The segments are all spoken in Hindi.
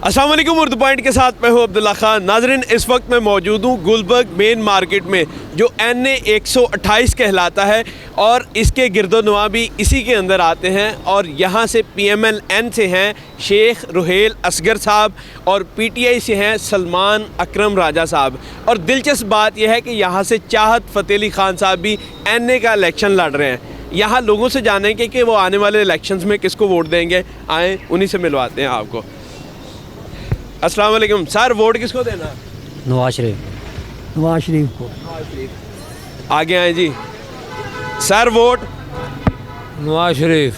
अस्सलाम वालेकुम। उर्दू पॉइंट के साथ मैं हूँ अब्दुल्ला खान। नाज़रीन, इस वक्त मैं मौजूद हूँ गुलबर्ग मेन मार्केट में, जो NA 128 कहलाता है और इसके गिरदोनवा भी इसी के अंदर आते हैं। और यहाँ से PMLN से हैं शेख रुहेल असगर साहब और PTI से हैं सलमान अकरम राजा साहब। और दिलचस्प बात यह है कि यहाँ से चाहत फ़तेह अली ख़ान साहब भी NA का इलेक्शन लड़ रहे हैं। यहाँ लोगों से जानेंगे कि वो आने वाले इलेक्शंस में किसको वोट देंगे। आए उन्हीं से मिलवाते हैं आपको। अस्सलाम वालेकुम सर, वोट किसको देना? नवाज शरीफ को। आगे आए जी सर। वोट नवाज शरीफ।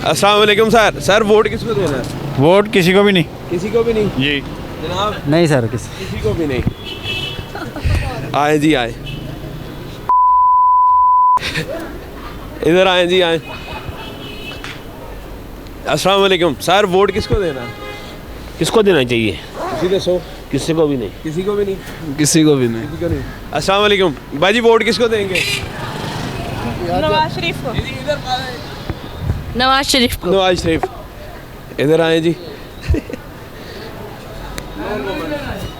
अस्सलाम वालेकुम सर, वोट किसको देना? वोट किसी को भी नहीं। किसी को भी नहीं जी जनाब? नहीं सर, किसी को भी नहीं। आए जी आए, इधर आए जी आए। अस्सलाम वालेकुम सर, वोट किसको देना? किसको देना चाहिए? किसी दसो। किसी को भी नहीं। किसी को भी नहीं। किसी को भी नहीं। किसी को नहीं। अस्सलाम वालेकुम भाई जी, वोट किसको देंगे? नवाज शरीफ को। नवाज शरीफ। इधर आए जी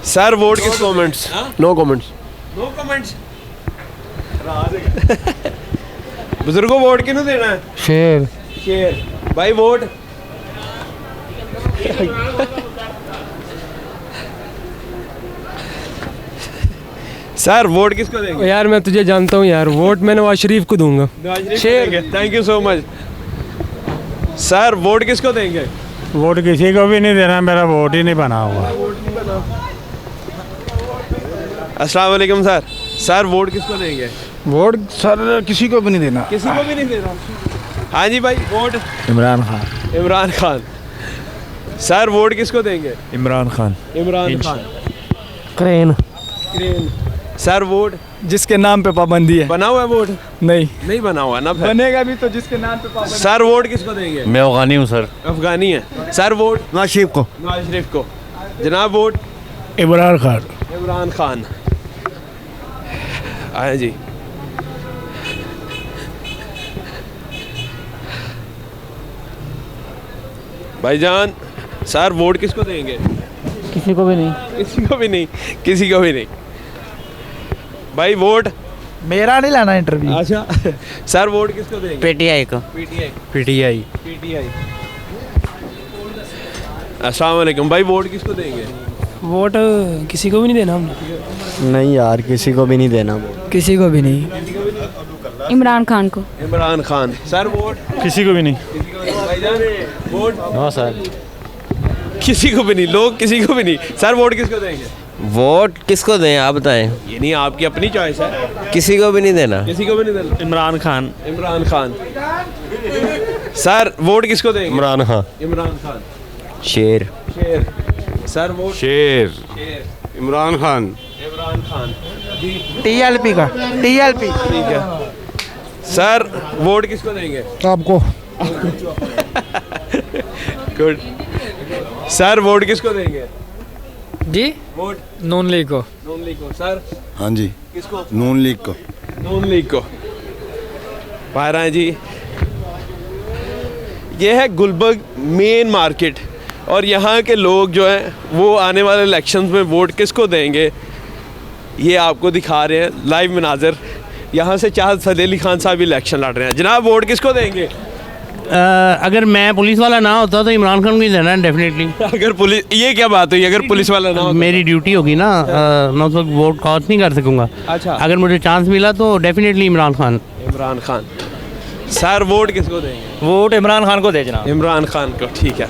सर, वोट किस comments? No comments. No comments. बुजुर्गों, वोट किन्हों देना है? शेर भाई, वोट सर, वोट किसको देंगे? यार मैं तुझे जानता हूँ यार, वोट मैं नवाज शरीफ को दूंगा। शेर, thank you so much sir. Vote किसको देंगे? वोट किसी को भी नहीं देना, मेरा वोट ही नहीं बना हुआ। अस्सलाम वालेकुम सर, वोट किसको देंगे? वोट सर किसी को भी नहीं देना। किसी को भी नहीं देना। हाँ जी भाई, vote Imran Khan. Sir, vote किसको देंगे? Imran Khan. Crane. Sir, vote जिसके नाम पे पाबंदी है। बना हुआ है वोट? नहीं बना हुआ ना फिर। बनेगा भी तो जिसके नाम पे पाबंदी। सर, वोट किसको देंगे? मैं अफगानी हूँ सर। अफगानी है सर। वोट नवाज शरीफ को। जनाब, वोट इमरान खान। आया जी। भाईजान सर, वोट किसको देंगे? किसी को भी नहीं। किसी को भी नहीं भाई। वोट मेरा नहीं लाना इंटरव्यू। अच्छा सर, वोट किसको देंगे? PTI को। PTI। अस्सलाम वालेकुम भाई, वोट किसको देंगे? वोट किसी को भी नहीं देना हमने। नहीं यार, किसी को भी नहीं देना वोट। किसी को भी नहीं। इमरान खान को। सर, वोट किसी को भी नहीं। भाईजान, वोट नो सर। किसी को भी नहीं। लोग किसी को भी नहीं। सर, वोट किसको देंगे? वोट किसको दें आप बताएं। ये नहीं, आपकी अपनी चॉइस है। किसी को भी नहीं देना। किसी को भी नहीं देना। इमरान खान। सर, वोट किसको देंगे? इमरान खान। शेर। सर, वोट शेर। इमरान खान। TLP का। ठीक है सर, वोट किसको देंगे? आपको। गुड सर, वोट किसको देंगे? जी, वोट नॉन लीग को। नून लीग को। सर, हाँ जी, किसको? नून लीग को। नून लीग को। बाहर आए जी। ये है गुलबर्ग मेन मार्केट और यहाँ के लोग जो हैं वो आने वाले इलेक्शंस में वोट किसको देंगे ये आपको दिखा रहे हैं लाइव मनाजर। यहाँ से चाहत फ़तेह अली ख़ान साहब इलेक्शन लड़ रहे हैं। जनाब, वोट किसको देंगे? अगर मैं पुलिस वाला ना होता तो इमरान खान को ही देना है डेफिनेटली। अगर पुलिस, ये क्या बात हुई? अगर पुलिस वाला ना हो? मेरी ड्यूटी होगी ना, मैं उस वक्त वोट कास्ट नहीं कर सकूँगा। अच्छा, अगर मुझे चांस मिला तो definitely Imran Khan. Sir, vote किसको देंगे? वोट इमरान खान को दे जनाब। इमरान खान को। ठीक है,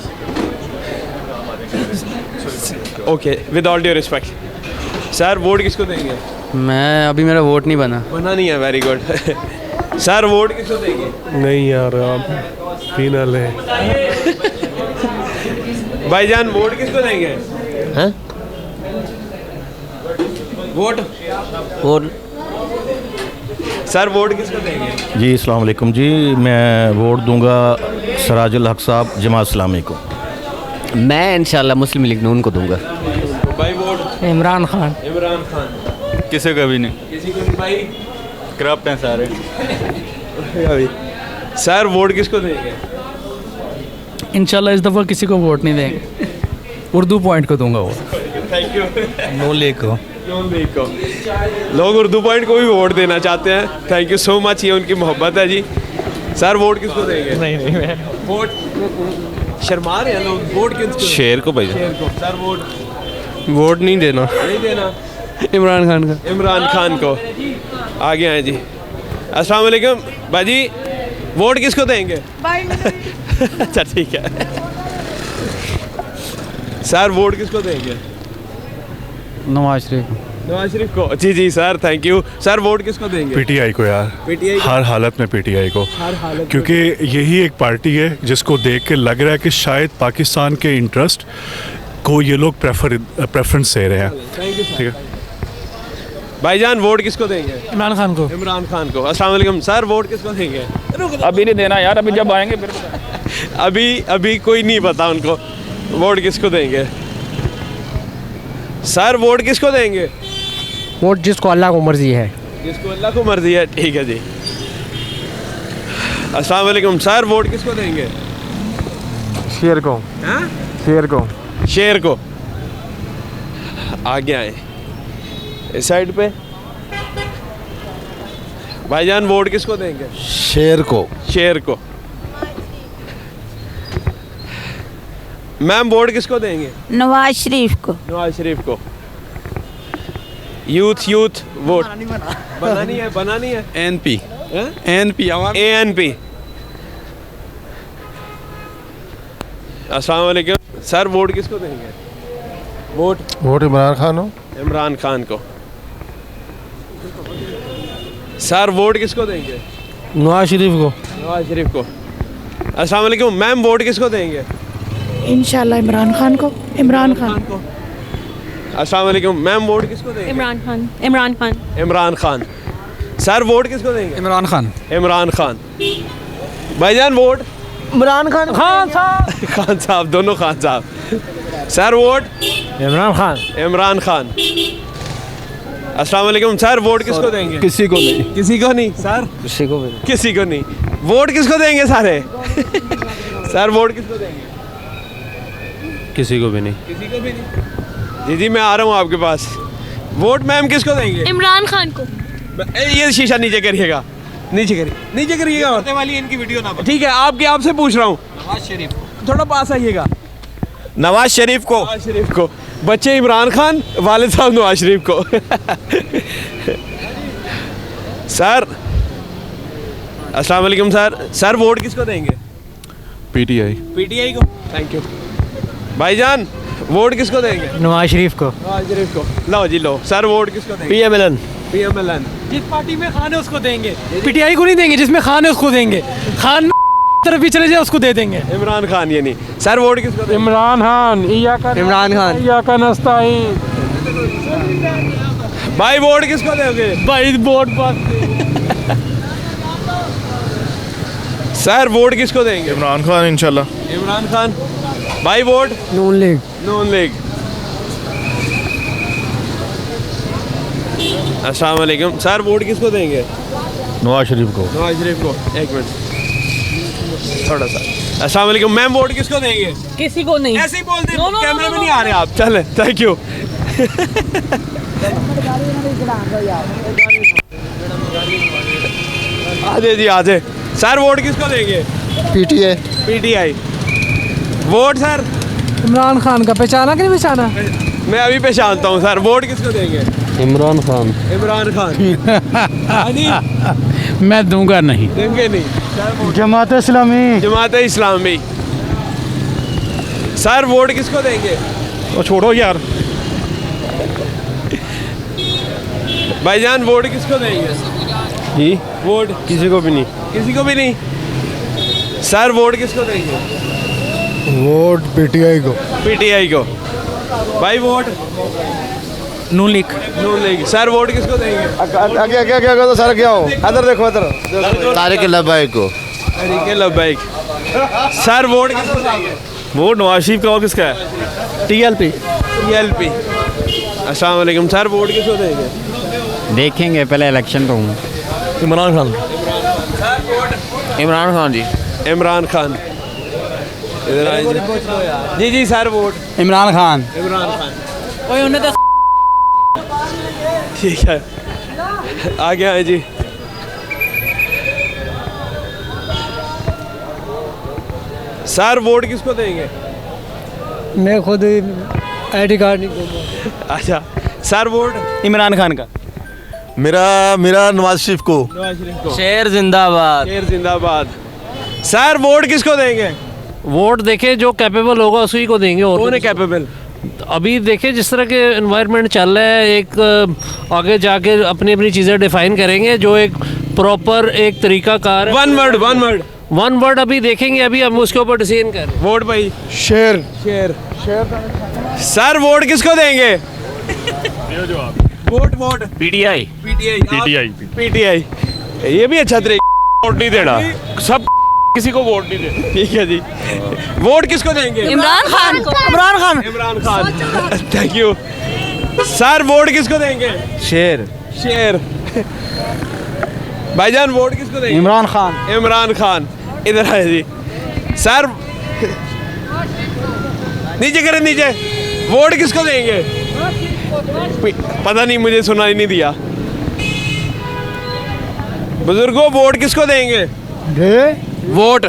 okay, with all due respect. Sir, vote किसको देंगे? अभी मेरा वोट नहीं बना नहीं है। वेरी गुड सर, वोट किसको देंगे? नहीं यार, आप फिनल है। भाईजान, वोट किसको देंगे? हैं? वोट सर, वोट किसको देंगे? जी अस्सलाम वालेकुम जी, मैं वोट दूंगा सराजुल हक साहब जमात इस्लामी को। मैं इंशाल्लाह मुस्लिम लीग नून को दूंगा। भाई, वोट इमरान खान। किसी को भी नहीं। किसी को नहीं भाई। करप्ट हैं सारे। सर, वोट किसको देंगे? इंशाल्लाह इस दफ़ा किसी को वोट नहीं देंगे। उर्दू पॉइंट को दूंगा वो। Thank you. नून लीग को। नून लीग को। लोग उर्दू पॉइंट को भी वोट देना चाहते हैं। थैंक यू सो मच, ये उनकी मोहब्बत है जी। सर वोट किसको देंगे? नहीं मैं वोट शर्मा रहे हैं लोग। वोट किसको? शेर को भाई। शेर को। सर वोट नहीं देना। नहीं देना। इमरान खान का। इमरान खान को। आगे आए जी। अस्सलाम वालेकुम बाजी, वोट किसको देंगे? अच्छा ठीक है। सर वोट किसको देंगे? नवाज शरीफ। नवाज शरीफ को। जी जी sir, thank you. Sir vote किसको देंगे? पीटीआई को यार, पीटीआई को? हर हालत में पीटीआई को, हर हालत क्योंकि यही एक पार्टी है जिसको देख के लग रहा है कि शायद पाकिस्तान के इंटरेस्ट को ये लोग प्रेफरेंस दे रहे हैं। थैंक यू ठीक है। भाईजान वोट किसको देंगे? इमरान खान को। इमरान खान को। अस्सलाम वालेकुम सर, वोट किसको देंगे? अभी नहीं देना यार, अभी जब आएंगे फिर। अभी कोई नहीं पता उनको वोट किसको देंगे। सर वोट किसको देंगे? वोट जिसको अल्लाह को मर्जी है। जिसको अल्लाह को मर्जी है। ठीक है जी। अस्सलाम वालेकुम सर, वोट किसको देंगे? शेर को। हाँ? शेर को। शेर को। आगे आए इस साइड पे। भाईजान वोट किसको देंगे? शेर को। शेर को। मैम वोट किसको देंगे? नवाज शरीफ को। नवाज शरीफ को। यूथ वोट बनानी है। एनपी। NP ANP। अस्सलाम वालेकुम सर, वोट किसको देंगे? वोट इमरान खान हो। इमरान खान को। सर वोट किसको देंगे? नवाज शरीफ को। नवाज शरीफ को। अस्सलाम वालेकुम मैम, वोट किसको देंगे? इंशाल्लाह इमरान खान को। इमरान खान को। अस्सलाम वालेकुम मैम, वोट किसको देंगे? इमरान खान। इमरान खान। इमरान खान। सर वोट किसको देंगे? इमरान खान। इमरान खान। भाईजान वोट? इमरान खान। खान साहब। खान साहब, दोनों खान साहब। Sir vote? इमरान खान। इमरान खान। अस्सलाम वालेकुम सर, वोट किसको देंगे? किसी को नहीं। किसी को नहीं सर? किसी को भी। किसी को नहीं। वोट किसको देंगे सारे? सर वोट किसको देंगे? किसी को भी नहीं। किसी को भी नहीं। जी मैं आ रहा हूँ आपके पास। वोट मैम किसको देंगे? इमरान खान को। ये शीशा नीचे करिएगा, नीचे करिएगा। वाली इनकी वीडियो ना। ठीक है, आपसे पूछ रहा हूँ। नवाज शरीफ। थोड़ा पास आइएगा। नवाज शरीफ को। नवाज शरीफ को। बच्चे इमरान खान, वालिद साहब नवाज शरीफ को। सर अस्सलाम वालेकुम सर वोट किसको देंगे? पीटीआई को। Thank you. भाईजान वोट किसको देंगे? नवाज शरीफ को। नवाज शरीफ को। लो जी लो। सर वोट किसको देंगे? PMLN। जिस पार्टी में खान है उसको देंगे। पीटीआई को नहीं देंगे, जिसमें खान है उसको देंगे। खान तरफ भी चले जाए उसको दे देंगे। इमरान खान यानी। सर वोट किसको देंगे? इमरान खान। इमरान खान। भाई वोट किसको दोगे? भाई वोट सर वोट किसको देंगे? इमरान खान इंशाल्लाह। इमरान खान। भाई वोट? नून लीग। नून लीग। अस्सलाम वालेकुम सर, वोट किसको देंगे? नवाज शरीफ को। नवाज शरीफ को। एक मिनट थोड़ा सा। अस्सलाम वालेकुम मैम, वोट किसको देंगे? किसी को नहीं। ऐसे ही बोल दे, कैमरे में नहीं आ रहे आप। चले, थैंक यू। आजे जी आजे। सर वोट किसको देंगे? PTI। Vote sir? Imran Khan का। पहचाना कि नहीं पहचाना? मैं अभी पहचानता हूँ सर। वोट किसको देंगे? इमरान खान। इमरान खान। मैं दूंगा नहीं। देंगे नहीं। जमात इस्लामी। जमात इस्लामी। सर वोट किसको देंगे? तो छोड़ो यार। भाईजान वोट किसको देंगे? जी वोट किसी को भी नहीं। किसी को भी नहीं। सर वोट किसको देंगे? वोट पीटीआई को। PTI को। भाई वोट? नून league. Noon league. Sir vote किसको देंगे? आगे तो सर क्या हो, इधर देखो इधर। तारिक लब्बाइक को। तरीके लब्बाइक। सर वोट किसको देंगे? वोट नवाज शरीफ का। और किसका है? TLP। अस्सलाम वालेकुम सर, वोट किसको देंगे? देखेंगे, पहले इलेक्शन तो हूँ। इमरान खान। इमरान खान जी। इमरान खान। इधर आइए जी जी सर वोट इमरान खान। इमरान खान ओए उन्हें तो ठीक है आगे आए जी सर वोट किसको देंगे मैं खुद ID कार्ड नहीं दूंगा। अच्छा सर वोट इमरान खान का। मेरा नवाज शरीफ को। नवाज शरीफ को शेर जिंदाबाद। शेर जिंदाबाद सर वोट किसको देंगे वोट देखे जो कैपेबल होगा उसी को देंगे। और कौन है कैपेबल अभी देखे जिस तरह के एनवायरनमेंट चल रहा है, एक आगे जाके अपनी अपनी चीज़ें डिफाइन करेंगे जो एक प्रॉपर एक तरीकाकार वन वर्ड अभी देखेंगे, अभी हम उसके ऊपर डिसीजन करें। वोट भाई शेर। शेर सर वोट किसको देंगे वोट पीटीआई पीटीआई ये भी अच्छा तरीका वोट नहीं देना सब किसी को वोट नहीं देना। ठीक है जी वोट किसको देंगे इमरान खान को। Imran Khan. Imran Khan thank you sir vote किसको देंगे शेर भाईजान वोट किसको देंगे इमरान खान इधर आए जी सर नीचे करें नीचे वोट किसको देंगे पता नहीं मुझे सुनाई नहीं दिया बुजुर्गों वोट किसको देंगे वोट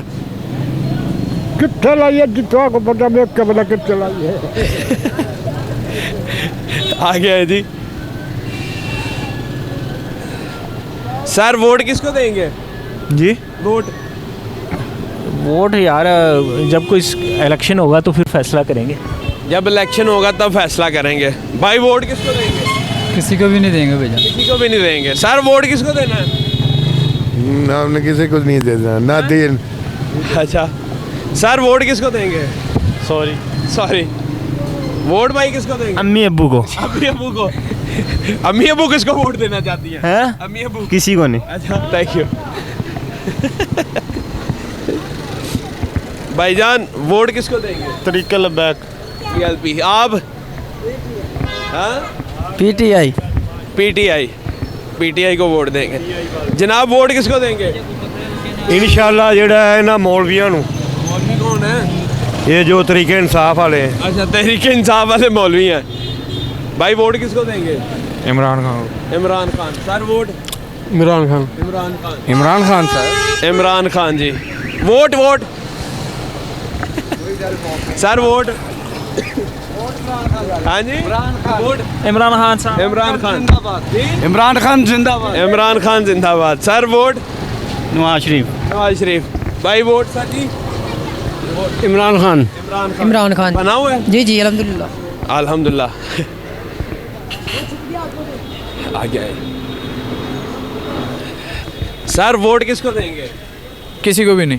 कितने लाइए जितना को पता मैं क्या बता कितने लाइए। आ गया है जी सर वोट किसको देंगे जी वोट यार जब कोई इलेक्शन होगा तो फिर फैसला करेंगे। जब इलेक्शन होगा तब फैसला करेंगे भाई वोट किसको देंगे किसी को भी नहीं देंगे भैया। किसी को भी नहीं देंगे सर वोट किसको देना है हमने किसी को नहीं देना ना दिन। अच्छा सर वोट किसको देंगे सॉरी वोट भाई किसको देंगे अम्मी अब्बू को। अम्मी अब्बू किसको वोट देना चाहती है अम्मी अब्बू किसी को नहीं। अच्छा थैंक यू भाईजान वोट किसको देंगे तरीका लबैक। PLP आप PTI। पीटीआई को वोट देंगे जनाब वोट किसको देंगे इंशाल्लाह जेड़ा है ना मौलवियां नु मौलवी कौन है ये जो तरीके इंसाफ वाले हैं। अच्छा तहरीके इंसाफ वाले मौलवी हैं भाई वोट किसको देंगे Imran Khan sir vote Imran Khan sir. Imran Khan ji vote sir vote हाँ जी वोट इमरान खान साहब। इमरान खान जिंदाबाद सर वोट नवाज शरीफ। भाई वोट सर जी इमरान खान। बना हुआ है जी जी अल्हम्दुलिल्लाह। अल्हम्दुलिल्लाह आ गया है सर वोट किसको देंगे किसी को भी नहीं।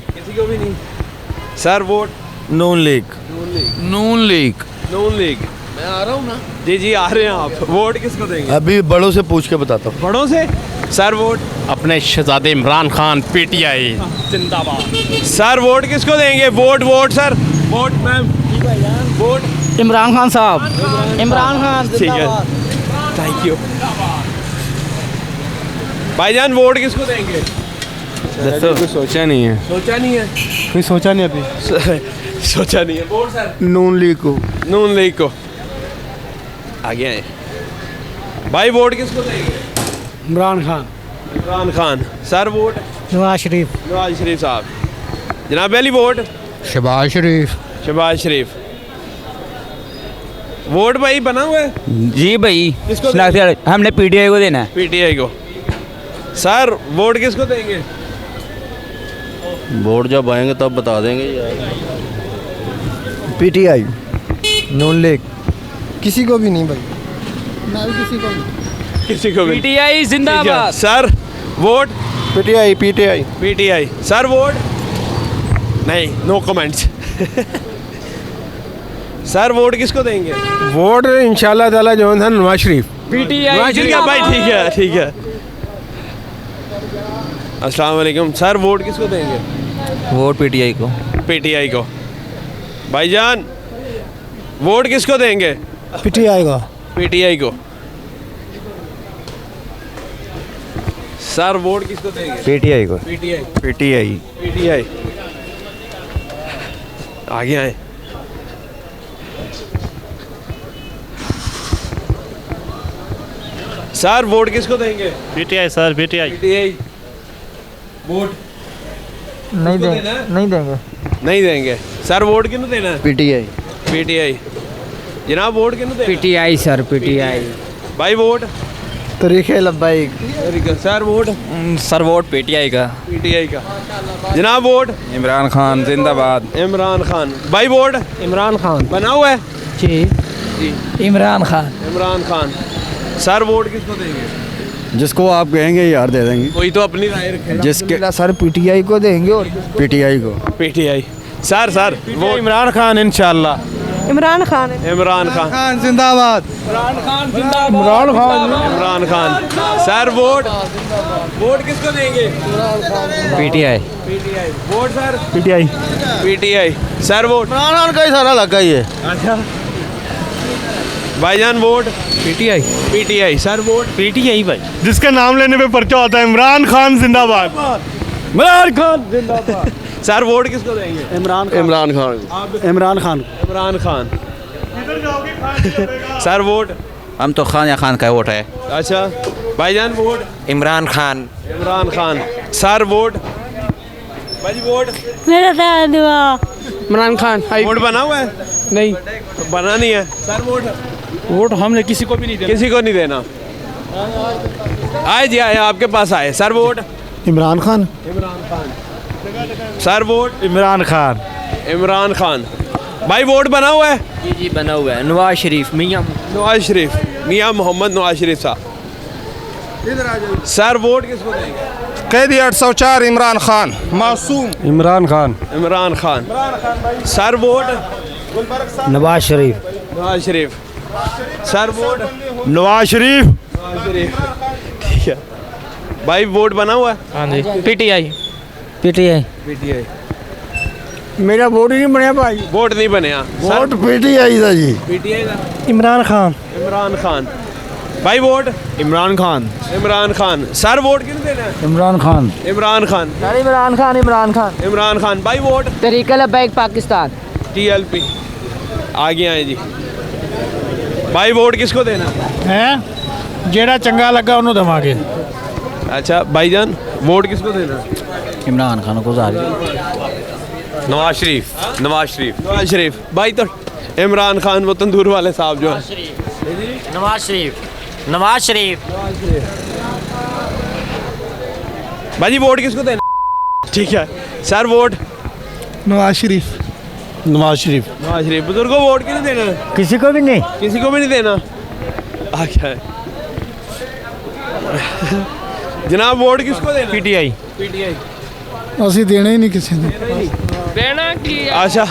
सर वोट नून लीग। मैं आ रहा हूँ ना जी आ रहे हैं आप वोट किसको देंगे अभी बड़ों से पूछ के बताता हूँ। बड़ों से सर वोट अपने शहजादे इमरान खान पीटीआई जिंदाबाद। सर वोट किसको देंगे vote sir vote ma'am vote Imran Khan साहब। इमरान खान ठीक है थैंक यू भाईजान वोट किसको देंगे कुछ सोचा नहीं है। सोचा नहीं है अभी। सोचा नहीं है वोट सर नून लीग को आगे आए भाई वोट किसको देंगे इमरान खान सर वोट नवाज शरीफ। साहब जनाब अली वोट शहबाज शरीफ वोट भाई बना हुआ है जी भाई किसको हमने PTI को देना है। पीटीआई को सर वोट किसको देंगे वोट जब आएंगे तब बता देंगे यार। PTI नून लीग किसी को भी नहीं भाई। किसी को भी PTI जिंदाबाद। Sir vote PTI sir vote नहीं नो कमेंट्स सर वोट किसको देंगे वोट इंशाल्लाह ताला जो है नवाज शरीफ। PTI भाई ठीक है अस्सलाम वालेकुम सर वोट किसको देंगे वोट पीटीआई को भाईजान वोट किसको देंगे पीटीआई को सर वोट किसको देंगे PTI को। पीटीआई आगे आए। सर वोट किसको देंगे? PTI sir, PTI. PTI. Vote नहीं देंगे, नहीं देंगे, नहीं देंगे। सर वोट किसको देना है? पीटीआई। पीटीआई। जनाब वोट किसको देना? PTI sir, PTI. भाई वोट? तरीके लब्बाई। Sir vote? Sir vote PTI का। पीटीआई का। जनाब वोट? इमरान खान जिंदाबाद। इमरान खान। भाई वोट? इमरान खान। बना हुआ है जी। इमरान खान। इमरान खान। सर वोट किसको देंगे? जिसको आप कहेंगे यार दे देंगे। कोई तो अपनी राय रखे। जिसके सर पीटीआई को देंगे और पीटीआई को। पीटीआई। सर वो इमरान खान इंशाल्लाह। इमरान खान। इमरान खान। जिंदाबाद। Imran Khan. Sir vote? Vote किसको देंगे? PTI. PTI. Vote sir? PTI. PTI. Sir vote? Imran Khan का ही सारा लगा ही है। अच्छा भाईजान vote? PTI. PTI. Sir vote? PTI भाई। जिसका नाम लेने पे पर्चा होता है, इमरान खान जिंदाबाद। इमरान खान जिंदाबाद। सर वोट किसको देंगे? इमरान खान। इमरान खान। इमरान खान। Sir vote? हम तो खान या खान का वोट है। अच्छा भाईजान vote? Imran Khan. Imran Khan. Sir vote? भाई वोट? इमरान खान। वोट बना हुआ है? नहीं, बना नहीं है। Sir vote? वोट हमने किसी को भी नहीं दिया। किसी को नहीं देना। आए जी आए, आपके पास आए। Sir vote? Imran Khan. Imran Khan. Sir vote? Imran Khan. Imran Khan. भाई वोट बना हुआ है? जी जी बना हुआ है। नवाज शरीफ मियाँ। नवाज शरीफ। मियाँ मोहम्मद नवाज शरीफ साहब। सर वोट किसको देंगे? कैदी 804 इमरान खान। मासूम। Imran Khan. Imran Khan. Sir vote? Nawaz Sharif. Nawaz Sharif. Sir vote? Nawaz Sharif. Nawaz Sharif. ठीक है भाई, वोट बना हुआ है? हाँ जी। पीटीआई। पीटीआई। पीटीआई। मेरा वोट ही नहीं बनया भाई। वोट नहीं बनया। वोट पीटीआई था जी। पीटीआई का। इमरान खान। इमरान खान। भाई vote? Imran Khan. Imran Khan. Sir vote किसको देना है? इमरान खान। इमरान खान। इमरान खान। इमरान खान। इमरान खान। भाई वोट? तरीका लब्बाइक पाकिस्तान। टीएलपी। आगे आए जी। भाई वोट किसको देना? हैं जेड़ा चंगा लगा उन्हों देवांगे। अच्छा भाईजान वोट किसको देना? इमरान खान को जारी। नवाज शरीफ। नवाज शरीफ। नवाज शरीफ। भाई तो इमरान खान वो तंदूर वाले साहब जो हैं। नवाज शरीफ। नवाज शरीफ। भाई वोट किसको देना? ठीक है सर वोट? नवाज शरीफ। नवाज शरीफ। नवाज शरीफ। बुजुर्गों वोट किसने देना है? किसी को भी नहीं। किसी को भी नहीं देना। क्या है जनाब वोट किसको देना? पीटीआई। पीटीआई। ਅਸੀਂ देना ही नहीं किसी ने। देना की। अच्छा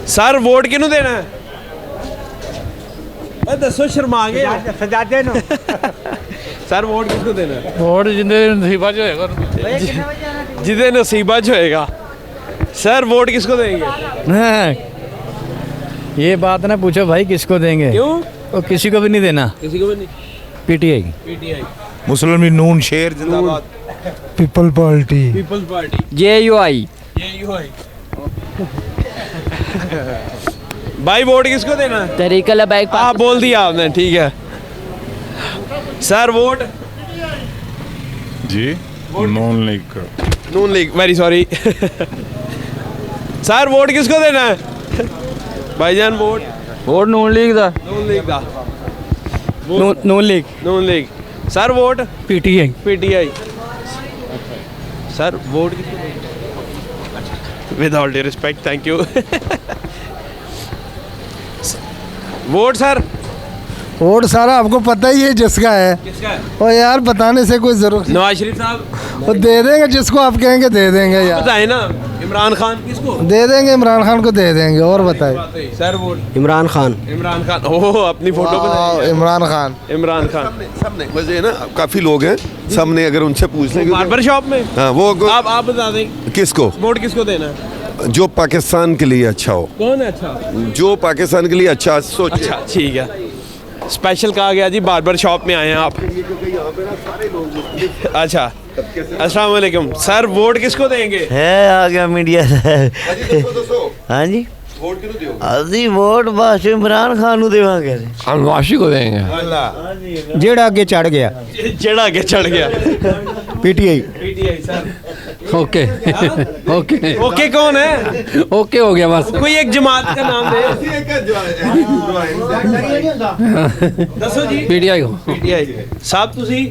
सर वोट किनू देना है? दसो शर्मा गए सजाते ना। सर वोट किसको देना है? वोट जिंदे नसीबा जो होएगा। जिदे नसीबा जो होएगा। सर वोट किसको देंगे? ये बात ना पूछो भाई किसको देंगे। क्यों? और किसी को भी नहीं देना। किसी को भी नहीं। पीटीआई। पीटीआई। मुस्लिम नून शेर जिंदाबाद। People party. People's party. JUI। भाई वोट किसको देना है? तरीका लब्बाइक। हाँ बोल दिया आपने, ठीक है। Sir vote? जी नॉन लीग का। Noon league. Very sorry. Sir vote किसको देना है? भाईजान वोट? वोट नून लीग दा। नून लीग का। Noon league. Noon league. Sir vote? PTI. PTI. Sir vote किसको देंगे? With all due respect, thank you. Vote sir? Vote सारा आपको पता ही है जिसका है। किसका है? और यार बताने से कोई जरूरत नहीं। नवाज शरीफ साहब। वो दे देंगे जिसको आप कहेंगे दे देंगे यार। बताए ना। इमरान खान किसको दे देंगे? इमरान खान को दे देंगे। और बताए सर वोट? इमरान खान। इमरान खान। ओह अपनी फोटो बनाई। इमरान खान। इमरान खान। सबने वैसे है ना, काफी लोग हैं, सबने अगर उनसे पूछ लें बार्बर शॉप में। हाँ वो आप बता दें किसको वोट किसको देना है? जो पाकिस्तान के लिए अच्छा हो, कौन है? अच्छा जो पाकिस्तान के लिए अच्छा सोचे। अच्छा ठीक है। स्पेशल कहा गया जी, बार्बर शॉप में आए हैं आप। अच्छा अस्सलाम वालेकुम सर, वोट किसको देंगे? है आ गया मीडिया हाँ जी ਅਸੀਂ ਵੋਟ ਬਸ ਇਮਰਾਨ ਖਾਨ ਨੂੰ ਦੇਵਾਂਗੇ। अनवाशी को देंगे। जेड़ा आगे चढ़ गया जेड़ा आगे चढ़ गया PTI sir. Okay okay okay कौन है? ओके हो गया बस। कोई एक जमात का नाम दे। दसो जी। पीटीआई को। पीटीआई साहब तुसी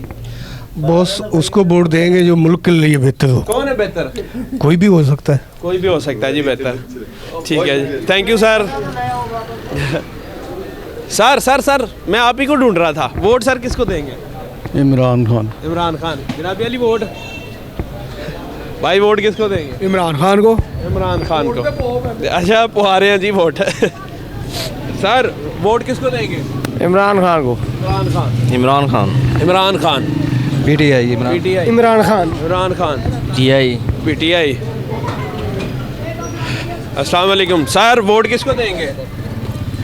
बॉस उसको वोट देंगे जो मुल्क के लिए बेहतर हो। कौन है बेहतर? कोई भी हो सकता है। कोई भी हो सकता है जी बेहतर। ठीक है जी, थैंक यू सर। सर मैं आप ही को ढूंढ रहा था। वोट सर किसको देंगे? इमरान खान। इमरान खान। जनाब अली वोट भाई, वोट किसको देंगे? इमरान खान को। इमरान खान को। अच्छा पुआ रहे हैं जी वोट। सर वोट किसको देंगे? इमरान खान को। Imran Khan. Imran Khan. Imran Khan. PTI. PTI. Imran Khan. Imran Khan. TI. PTI. अस्सलाम वालेकुम सर, वोट किसको देंगे?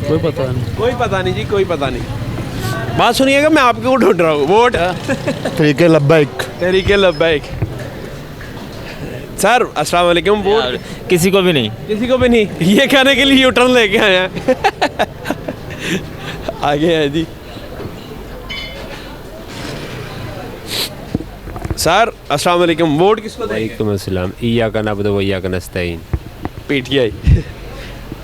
कोई पता नहीं। कोई पता नहीं जी, कोई पता नहीं। बात सुनिएगा, मैं आपको ढूंढ रहा हूँ। वोट तरीके लब्बैक। तहरीके लब्बैक। सर अस्सलाम वालेकुम, वोट किसी को भी नहीं। किसी को भी नहीं। ये कहने के लिए यूटर्न लेके आए हैं। आगे है जी। सर अस्सलाम वालेकुम, वोट किसको देंगे? वालेकुम अस्सलाम। इय्याका नअबुदु व इय्याका नस्तईन। पीटीआई।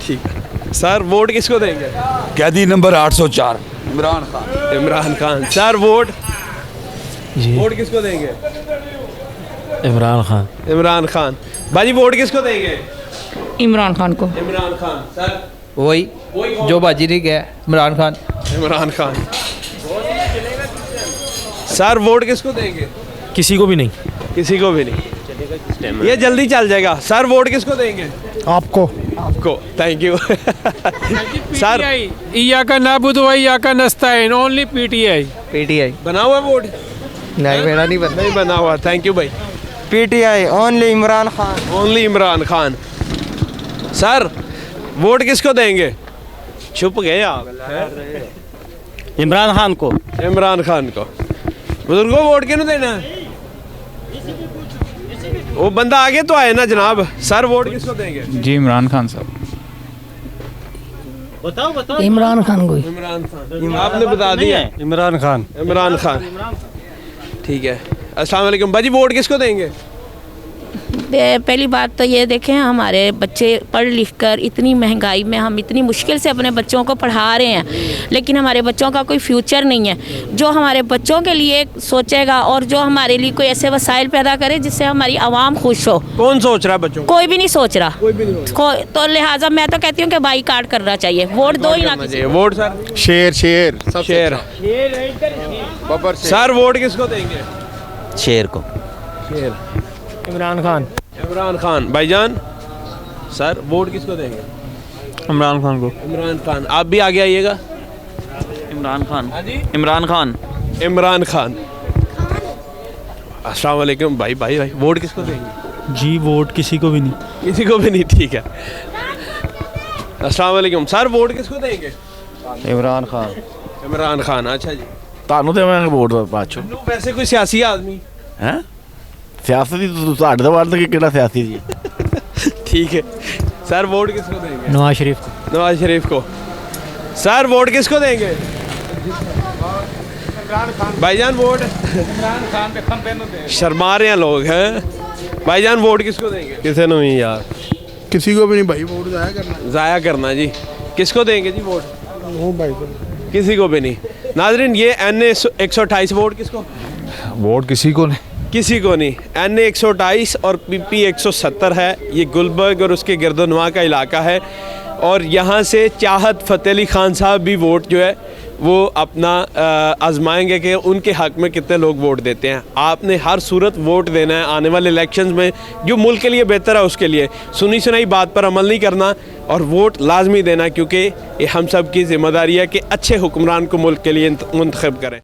ठीक है सर, वोट किसको देंगे? कैदी number 804 Imran Khan. Imran Khan. Sir vote vote किसको देंगे? इमरान खान। इमरान खान। बाजी वोट किसको देंगे? इमरान खान को। इमरान खान। सर वही जो बाजी नहीं गया इमरान खान। इमरान खान। सर वोट किसको देंगे? किसी को भी नहीं। किसी को भी नहीं। ये जल्दी चल जाएगा। सर वोट किसको देंगे? आपको। आपको। Thank you. सर इय्याका नअबुदु व इय्याका नस्तईन। Only PTI. पीटीआई। बना हुआ वोट? नहीं मेरा नहीं बना। नहीं बना हुआ। थैंक यू भाई। PTI only Imran Khan. Only Imran Khan. Sir vote किसको देंगे? छुप गए आप। इमरान खान को। इमरान खान को। बुजुर्गों वोट किन्हों देना है? वो बंदा आगे तो आए ना जनाब। सर वोट किसको देंगे? जी इमरान खान साहब। इमरान खान को। इमरान खान। आपने बता दिया। इमरान खान। इमरान खान। ठीक है। अस्सलाम वालेकुम बाजी, वोट किसको देंगे? पहली बात तो ये देखें, हमारे बच्चे पढ़ लिख कर इतनी महंगाई में हम इतनी मुश्किल से अपने बच्चों को पढ़ा रहे हैं, लेकिन हमारे बच्चों का कोई फ्यूचर नहीं है। जो हमारे बच्चों के लिए सोचेगा और जो हमारे लिए कोई ऐसे वसाइल पैदा करे जिससे हमारी आवाम खुश हो। कौन सोच रहा है बच्चों? कोई भी नहीं सोच रहा। कोई भी नहीं। तो लिहाजा मैं तो कहती हूँ कि बाईकाट करना चाहिए। वोट दो ही ना किसी। वोट सर शेर। शेर। सर वोट किसको देंगे? शेर को। शेर। इमरान खान। इमरान खान। भाईजान सर वोट किसको देंगे? इमरान खान को। इमरान खान। आप भी आगे आइएगा। इमरान खान। इमरान खान। इमरान खान। अस्सलाम वालेकुम भाई वोट किसको देंगे? जी वोट किसी को भी नहीं। किसी को भी नहीं। ठीक है। अस्सलाम वालेकुम सर, वोट किसको देंगे? इमरान खान। इमरान खान। अच्छा जी। ਤੁਹਾਨੂੰ ਦੇਵਾਂਗੇ ਵੋਟ ਬਾਅਦ ਚੋਂ। वैसे कोई सियासी आदमी ਹੈ ਸਿਆਸੀ ਤੁਹਾਡੇ ਤੋਂ ਵੱਧ ਕਿਹੜਾ ਸਿਆਸੀ ਜੀ। ठीक है। सर वोट किसको देंगे? नवाज शरीफ को। नवाज शरीफ को। सर वोट किसको देंगे? भाईजान वोट इमरान खान पे खंबे नु दे। शर्मा रहे हैं लोग हैं। भाईजान वोट किसको देंगे? किसे नहीं यार, किसी को भी नहीं भाई, वोट जाया करना। ज़ाया करना जी। किसको देंगे जी वोट? वो भाई को। किसी को भी नहीं। नाजरीन ये NA 128 वोट किसको? वोट किसी को नहीं। किसी को नहीं। NA 128 और PP 170 है। ये गुलबर्ग और उसके गिरदोनवा का इलाका है और यहाँ से चाहत फ़तेह अली ख़ान साहब भी वोट जो है वो अपना आजमाएंगे कि उनके हक़ में कितने लोग वोट देते हैं। आपने हर सूरत वोट देना है आने वाले इलेक्शंस में, जो मुल्क के लिए बेहतर है उसके लिए। सुनी सुनाई बात पर अमल नहीं करना और वोट लाजमी देना, क्योंकि ये हम सब की ज़िम्मेदारी है कि अच्छे हुक्मरान को मुल्क के लिए मुंतखब करें।